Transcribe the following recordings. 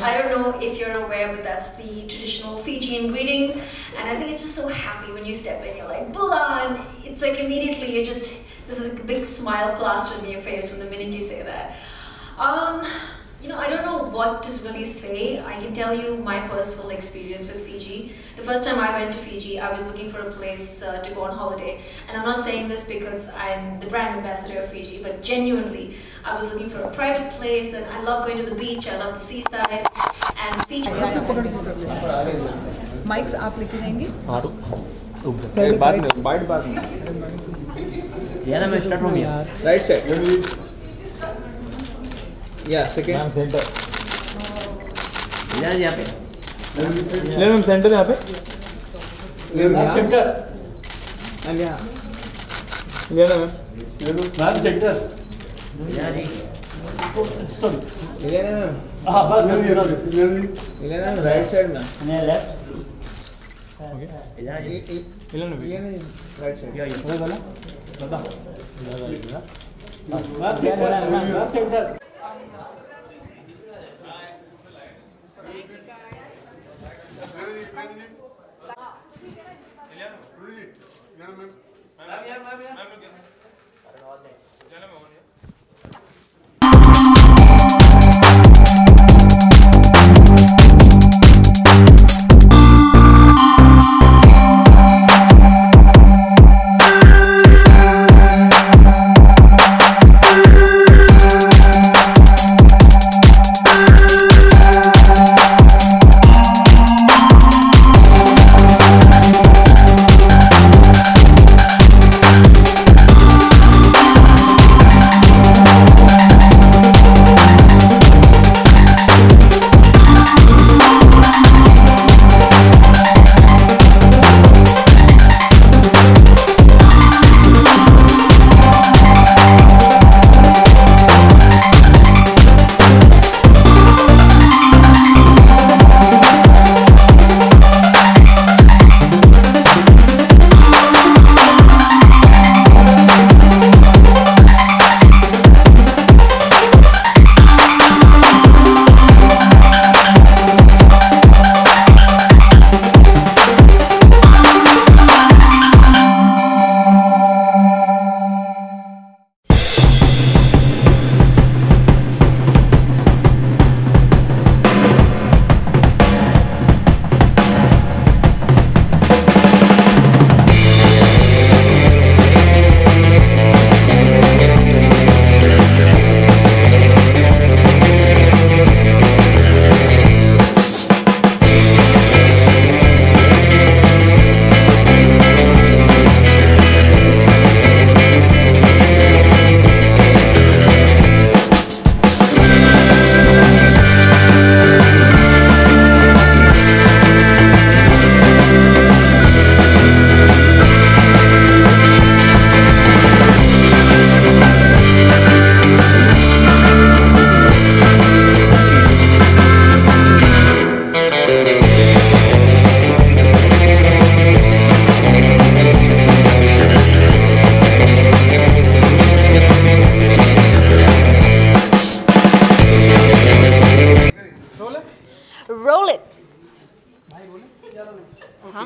I don't know if you're aware, but that's the traditional Fijian greeting, and I think it's just so happy when you step in. You're like, Bulan! It's like immediately you just, there's a big smile plastered in your face from the minute you say that. You know, I don't know what to really say. I can tell you my personal experience with Fiji. The first time I went to Fiji, I was looking for a place to go on holiday. And I'm not saying this because I'm the brand ambassador of Fiji, but genuinely, I was looking for a private place, and I love going to the beach, I love the seaside, and Fiji. Mics आप लेके जाएंगे? बाद में Yeah, मैं start from here. Right side. Yeah, second. Ma'am centre. यहाँ पे. ले ma'am centre यहाँ पे. ले मैम सेंटर. मैम यहाँ. ले ना मैम. Ma'am centre. यहाँ जी. Sorry. ले ना मैम. हाँ बस. ले ना राइट साइड में. नहीं लेफ्ट. यहाँ जी. ले ना राइट साइड. क्या ये? बोला. बता. Ma'am centre.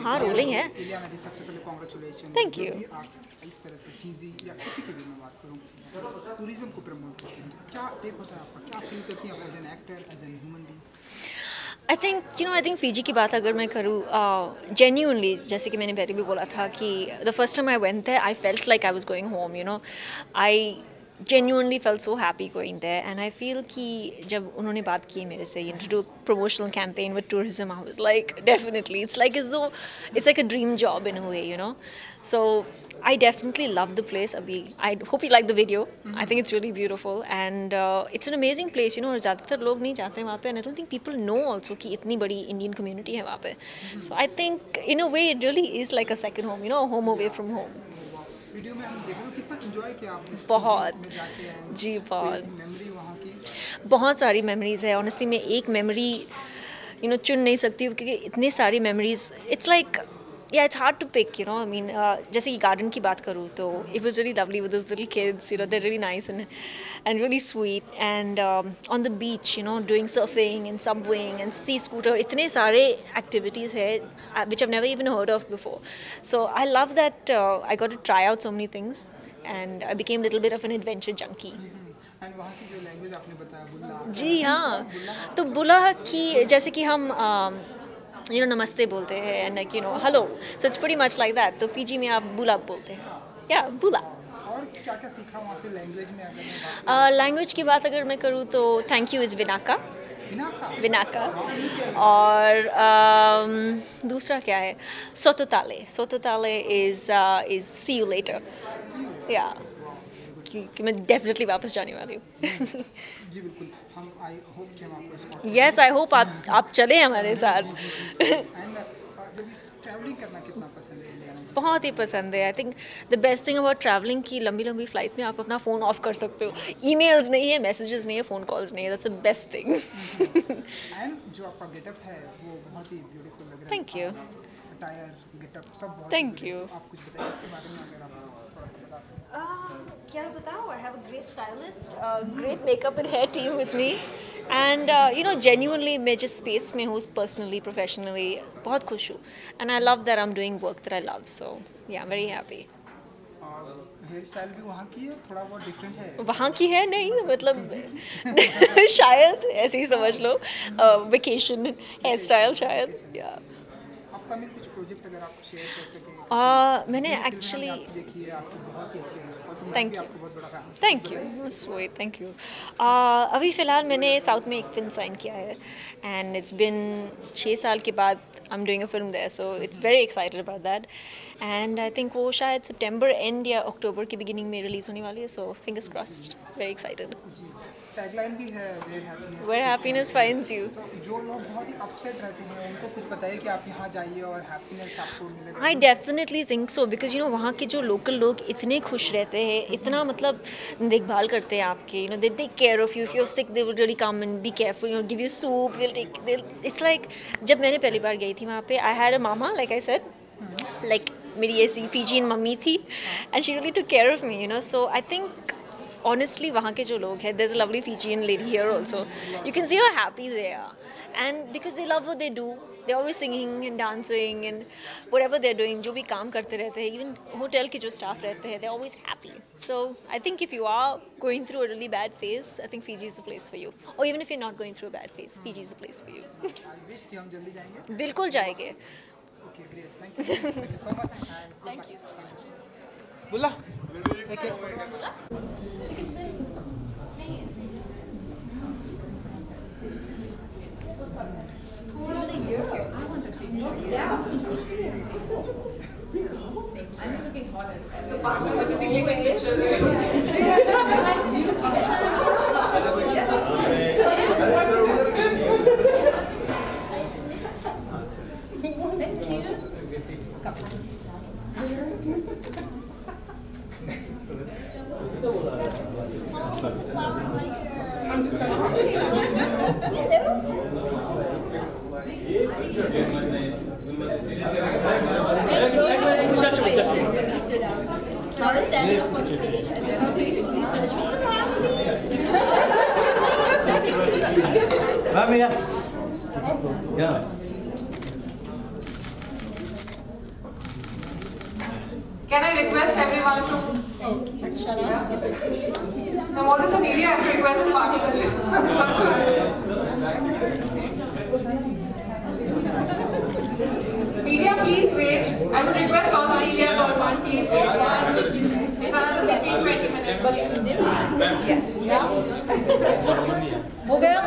हाँ रोलिंग है. सबसे पहले कांग्रेचुलेशन. Thank you. इस तरह से फीजी या किसी की भी मैं बात करूँ टूरिज्म को प्रमोट करते हैं, क्या टेक होता है आपका, क्या फील करती हैं as an actor, as an human being? I think Fiji की बात अगर मैं करूँ जेन्यूनली, जैसे कि मैंने पहले भी बोला था कि the first time I went there I felt like I was going home, you know. I genuinely felt so happy going there, and I feel कि जब उन्होंने बात की मेरे से to do promotional campaign with tourism, I was like definitely, it's like as though it's like a dream job in a way, you know. So I definitely love the place. Abhi, I hope you like the video. I think it's really beautiful, and it's an amazing place, you know. और ज़्यादातर लोग नहीं जाते हैं वहाँ पे, and I don't think people know also कि इतनी बड़ी Indian community है वहाँ पे. So I think in a way it really is like a second home, you know, a home away from home. Video में हम देख रहे हो कितना एंजॉय किया आपने. बहुत जी, बहुत मेमोरी वहाँ की. बहुत सारी मेमोरीज़ है. ऑनेस्टली मैं एक मेमोरी चुन नहीं सकती हूँ, क्योंकि इतनी सारी memories. It's like yeah, it's hard to pick, you know. I mean, जैसे कि garden की बात करूँ तो it was really lovely with those little kids, you know, they're really nice and really sweet. And on the beach, you know, doing surfing and subwaying and sea scooter, इतने सारे activities है which I've never even heard of before. So I love that I got to try out so many things, and I became a little bit of an adventure junkie. And वहाँ की जो language आपने बताया बुल्ला, जी हाँ, तो बुला की जैसे कि हम you know नमस्ते बोलते हैं and like you know hello, so it's pretty much like that. तो फीजी में आप बुला बोलते हैं, yeah बुला. और क्या क्या सीखा वहाँ से लैंग्वेज में? अगर मैं बात लैंग्वेज की बात अगर मैं करूँ तो थैंक यू इज़ विनाका. बिना का विनाका. और दूसरा क्या है? सोतोताले. सोतोताले इज़ सी यू लेटर. या कि मैं डेफिनेटली वापस जाने वाली हूँ. जी बिल्कुल, हम आई होप कि हम आपको स्पॉट यस, आई होप आप चले हमारे साथ. एंड जब ट्रैवलिंग करना कितना पसंद है इंडिया में? बहुत ही पसंद है. I think the best thing about travelling की लंबी लंबी फ्लाइट में आप अपना फ़ोन ऑफ कर सकते हो. ईमेल्स नहीं है, मैसेजेस नहीं है, फ़ोन कॉल्स नहीं है. That's the best thing. And जो आपका गेटअप है वो बहुत ही ब्यूटीफुल लग रहा है. Thank you. अटायर, गेटअप सब बहुत Thank ही you. beautiful. आप कुछ बताइए इसके बारे में अगर आप थोड़ा सा बता सकें. क्या बताऊँ? I have a great stylist, great makeup and hair team with me, and you know genuinely मैं जिस space में हूँ personally, professionally बहुत खुश हूँ, and I love that I'm doing work that I love, so yeah, I'm very happy. और hair style भी वहाँ की है, थोड़ा बहुत डिफरेंट है. वहाँ की है नहीं, मतलब शायद ऐसे ही समझ लो, वेकेशन हेयर स्टाइल शायद. या आपका भी कुछ प्रोजेक्ट अगर आप शेयर कर सकें. मैंने एक्चुअली देखिए आपकी बहुत ही अच्छी है. Also, मैं Thank भी you. आपको बहुत बड़ा fan हूँ. Thank you, sweet, thank you. अभी फ़िलहाल मैंने साउथ में एक फिल्म साइन किया है, एंड इट्स बिन 6 साल के बाद I am doing a film there, so it's very excited about that. And I think वो शायद सितंबर एंड या अक्टूबर की बिगिनिंग में रिलीज़ होने वाली है, so fingers crossed. Very excited. जी, टैगलाइन भी है where happiness. Where happiness finds you. तो जो लोग बहुत ही अपसेट रहते हैं उनको कुछ बताइए कि आप यहाँ जाइए और हैप्पीनेस आपको मिलेगा. I definitely think so, because you know वहाँ के जो लोकल लोग इतने खुश रहते हैं, इतना मतलब देखभाल करते हैं आपके. You know they take care of you. If you are sick they will really come and be careful, you know give you soup, they take. It's like जब मैंने पहली बार गई थी वहाँ पे, I had a mama, like I said, like मेरी ऐसी फिजियन मम्मी थी, and she really took care of me, you know. So I think honestly वहाँ के जो लोग हैं, there's a lovely Fijian lady here also. You can see how happy they are, and because they love what they do, they're always singing and dancing and whatever they're doing, जो भी काम करते रहते हैं, even hotel के जो staff रहते हैं, they're always happy. So I think if you are going through a really bad phase, I think Fiji is the place for you. Or even if you're not going through a bad phase, Fiji is the place for you. I wish कि हम जल्दी जाएंगे. बिल्कुल जाएंगे. Okay, great. Thank you. Thank you so much. And Thank you so much. बुला एक I was standing up on stage, I said, "Our face will be such a Bye, Mia. Yeah. Can I request everyone to shut up? No more than the media, I have to request the participants. Media, please wait. I would request all the media persons, please wait. It's another 15-20 minutes. Yes. हो गया?